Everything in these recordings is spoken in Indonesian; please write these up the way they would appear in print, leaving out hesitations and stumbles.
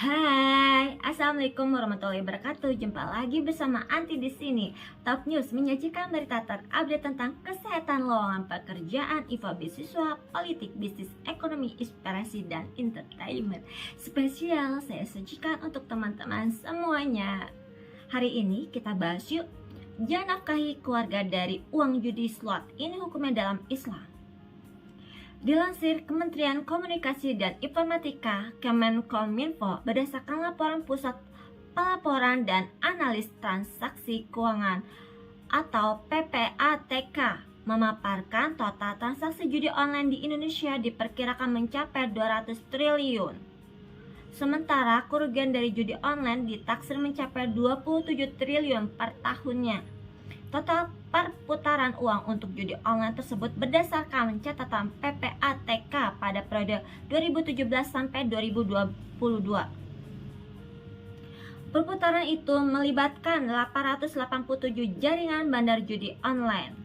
Hai, assalamualaikum warahmatullahi wabarakatuh. Jumpa lagi bersama Anti di sini. Top News menyajikan berita terupdate tentang kesehatan, lowongan pekerjaan, info beasiswa, politik, bisnis, ekonomi, inspirasi, dan entertainment. Spesial saya sajikan untuk teman-teman semuanya. Hari ini kita bahas yuk, jangan nafkahi keluarga dari uang judi slot. Ini hukumnya dalam Islam. Dilansir Kementerian Komunikasi dan Informatika Kemenkominfo berdasarkan laporan Pusat Pelaporan dan Analis Transaksi Keuangan atau PPATK memaparkan total transaksi judi online di Indonesia diperkirakan mencapai 200 triliun. Sementara kerugian dari judi online ditaksir mencapai 27 triliun per tahunnya. Total perputaran uang untuk judi online tersebut berdasarkan catatan PPATK pada periode 2017 sampai 2022. Perputaran itu melibatkan 887 jaringan bandar judi online.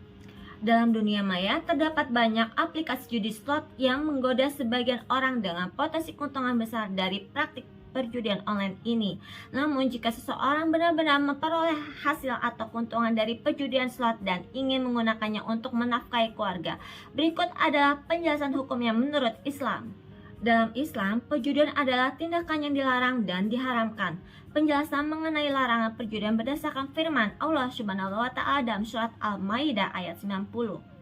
Dalam dunia maya terdapat banyak aplikasi judi slot yang menggoda sebagian orang dengan potensi keuntungan besar dari praktik perjudian online ini. Namun jika seseorang benar-benar memperoleh hasil atau keuntungan dari perjudian slot dan ingin menggunakannya untuk menafkahi keluarga, berikut adalah penjelasan hukumnya menurut Islam. Dalam Islam, perjudian adalah tindakan yang dilarang dan diharamkan. Penjelasan mengenai larangan perjudian berdasarkan firman Allah Subhanahu wa taala dalam surat Al-Maidah ayat 90.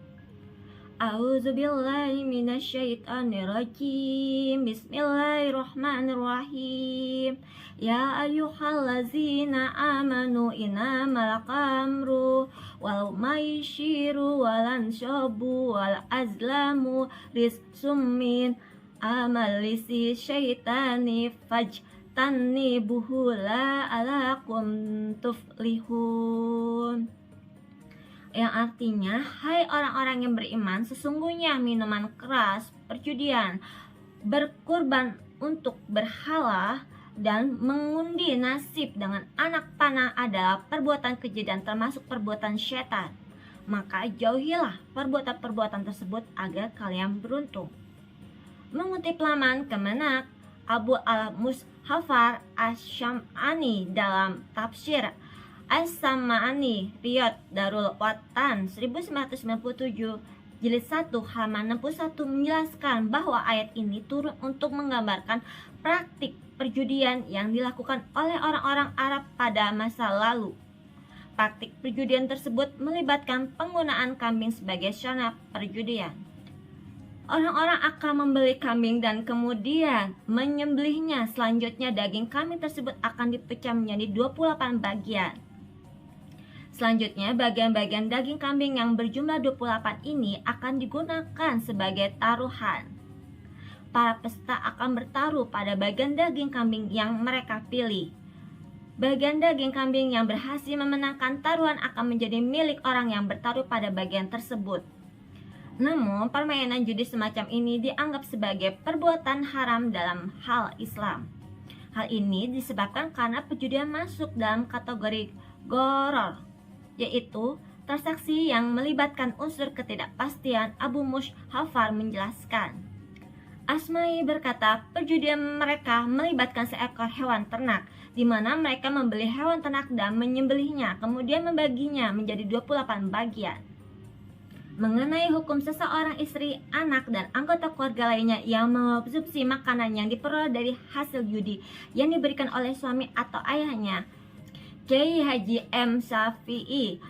A'udzubillahi minasyaitonirrajim. Bismillahirrahmanirrahim. Ya ayyuhallazina amanu innamal khamru wal maisiru wal anshabu wal azlamu rizqum min amalisi syaitani fajtanibuhu la'alakum tuflihun. Yang artinya, hai orang-orang yang beriman, sesungguhnya minuman keras, perjudian, berkurban untuk berhala, dan mengundi nasib dengan anak panah adalah perbuatan keji dan termasuk perbuatan syaitan. Maka jauhilah perbuatan-perbuatan tersebut agar kalian beruntung. Mengutip laman Kemenak, Abu al-Mushafar Asy-Syam'ani dalam tafsir As-Sam'ani Riyad Darul Watan 1997 jilid 1 halaman 61 menjelaskan bahwa ayat ini turun untuk menggambarkan praktik perjudian yang dilakukan oleh orang-orang Arab pada masa lalu. Praktik perjudian tersebut melibatkan penggunaan kambing sebagai sarana perjudian. Orang-orang akan membeli kambing dan kemudian menyembelihnya. Selanjutnya daging kambing tersebut akan dipecah menjadi 28 bagian. Selanjutnya, bagian-bagian daging kambing yang berjumlah 28 ini akan digunakan sebagai taruhan. Para peserta akan bertaruh pada bagian daging kambing yang mereka pilih. Bagian daging kambing yang berhasil memenangkan taruhan akan menjadi milik orang yang bertaruh pada bagian tersebut. Namun, permainan judi semacam ini dianggap sebagai perbuatan haram dalam hal Islam. Hal ini disebabkan karena perjudian masuk dalam kategori gharar, yaitu transaksi yang melibatkan unsur ketidakpastian. Abu Mushafar menjelaskan. Asma'i berkata, perjudian mereka melibatkan seekor hewan ternak, di mana mereka membeli hewan ternak dan menyembelihnya, kemudian membaginya menjadi 28 bagian. Mengenai hukum seseorang istri, anak, dan anggota keluarga lainnya yang mengonsumsi makanan yang diperoleh dari hasil judi yang diberikan oleh suami atau ayahnya, Kiai Haji M. Syafi'i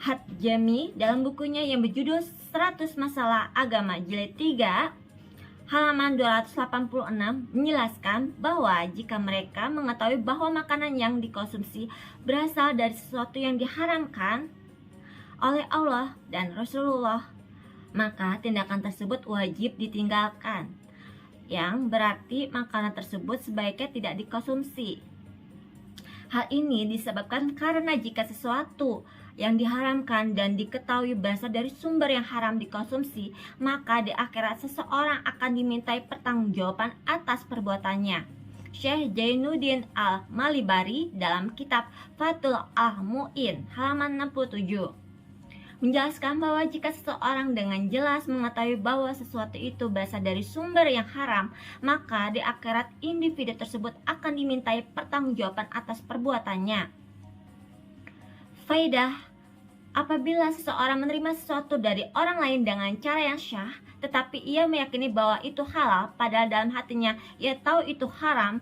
Hatjami dalam bukunya yang berjudul 100 Masalah Agama jilid 3 halaman 286 menjelaskan bahwa jika mereka mengetahui bahwa makanan yang dikonsumsi berasal dari sesuatu yang diharamkan oleh Allah dan Rasulullah, maka tindakan tersebut wajib ditinggalkan, yang berarti makanan tersebut sebaiknya tidak dikonsumsi. Hal ini disebabkan karena jika sesuatu yang diharamkan dan diketahui berasal dari sumber yang haram dikonsumsi, maka di akhirat seseorang akan dimintai pertanggungjawaban atas perbuatannya. Syekh Jainuddin Al-Malibari dalam kitab Fathul Al-Mu'in halaman 67. menjelaskan bahwa jika seseorang dengan jelas mengetahui bahwa sesuatu itu berasal dari sumber yang haram, maka di akhirat individu tersebut akan dimintai pertanggungjawaban atas perbuatannya. Faidah: apabila seseorang menerima sesuatu dari orang lain dengan cara yang syah, tetapi ia meyakini bahwa itu halal, padahal dalam hatinya ia tahu itu haram,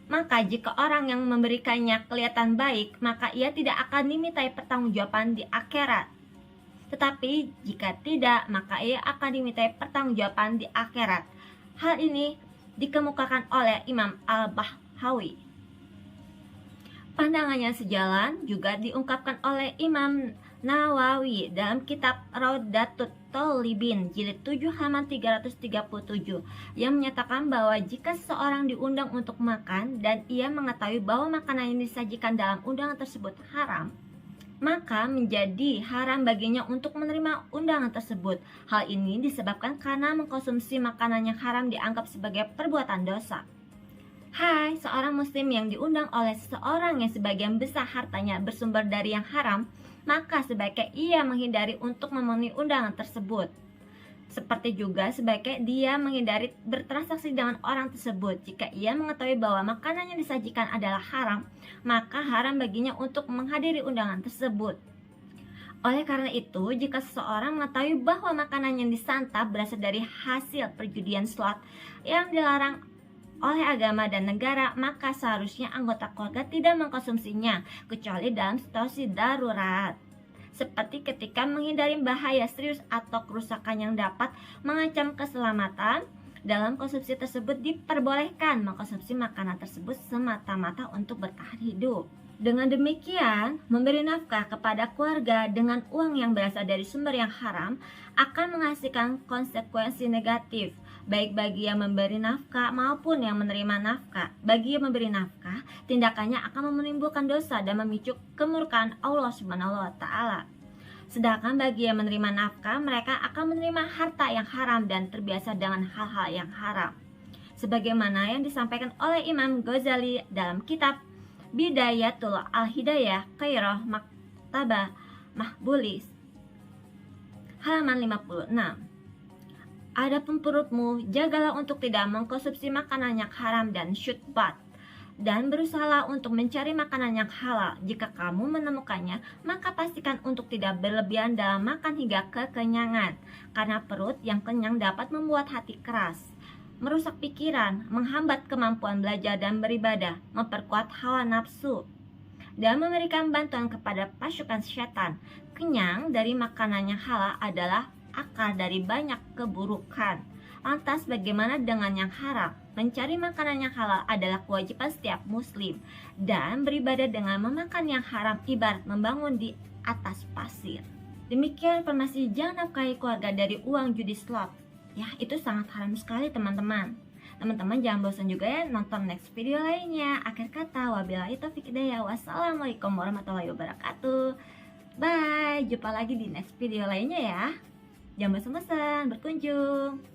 maka jika orang yang memberikannya kelihatan baik, maka ia tidak akan dimintai pertanggungjawaban di akhirat. Tetapi jika tidak, maka ia akan dimintai pertanggungjawaban di akhirat. Hal ini dikemukakan oleh Imam Al-Bahawi. Pandangannya sejalan juga diungkapkan oleh Imam Nawawi dalam kitab Raudatut Thalibin jilid 7 halaman 337 yang menyatakan bahwa jika seseorang diundang untuk makan dan ia mengetahui bahwa makanan yang disajikan dalam undangan tersebut haram, maka menjadi haram baginya untuk menerima undangan tersebut. Hal ini disebabkan karena mengkonsumsi makanan yang haram dianggap sebagai perbuatan dosa. Hai, seorang muslim yang diundang oleh seseorang yang sebagian besar hartanya bersumber dari yang haram, maka sebaiknya ia menghindari untuk memenuhi undangan tersebut. Seperti juga sebaiknya dia menghindari bertransaksi dengan orang tersebut. Jika ia mengetahui bahwa makanan yang disajikan adalah haram, maka haram baginya untuk menghadiri undangan tersebut. Oleh karena itu, jika seseorang mengetahui bahwa makanan yang disantap berasal dari hasil perjudian slot yang dilarang oleh agama dan negara, maka seharusnya anggota keluarga tidak mengkonsumsinya kecuali dalam situasi darurat, seperti ketika menghindari bahaya serius atau kerusakan yang dapat mengancam keselamatan. Dalam konsumsi tersebut diperbolehkan mengkonsumsi makanan tersebut semata-mata untuk bertahan hidup. Dengan demikian, memberi nafkah kepada keluarga dengan uang yang berasal dari sumber yang haram akan menghasilkan konsekuensi negatif, baik bagi yang memberi nafkah maupun yang menerima nafkah. Bagi yang memberi nafkah, tindakannya akan menimbulkan dosa dan memicu kemurkaan Allah Subhanahu wa Ta'ala. Sedangkan bagi yang menerima nafkah, mereka akan menerima harta yang haram dan terbiasa dengan hal-hal yang haram. Sebagaimana yang disampaikan oleh Imam Ghazali dalam kitab Bidayatul Al-Hidayah Qairah Maktabah Mahbulis halaman 56. Adapun perutmu, jagalah untuk tidak mengkonsumsi makanan yang haram dan syubhat, dan berusahalah untuk mencari makanan yang halal. Jika kamu menemukannya, maka pastikan untuk tidak berlebihan dalam makan hingga kekenyangan, karena perut yang kenyang dapat membuat hati keras, merusak pikiran, menghambat kemampuan belajar dan beribadah, memperkuat hawa nafsu, dan memberikan bantuan kepada pasukan setan. Kenyang dari makanan yang halal adalah akar dari banyak keburukan. Lantas bagaimana dengan yang haram? Mencari makanan yang halal adalah kewajiban setiap muslim, dan beribadah dengan memakan yang haram ibarat membangun di atas pasir. Demikian informasi jangan nafkahi keluarga dari uang judi slot. Ya, itu sangat haram sekali teman-teman. Teman-teman jangan bosan juga ya nonton next video lainnya. Akhir kata, wabillahi taufiq hidayah. Wassalamualaikum warahmatullahi wabarakatuh. Bye, jumpa lagi di next video lainnya ya. Jangan bosan-bosan berkunjung.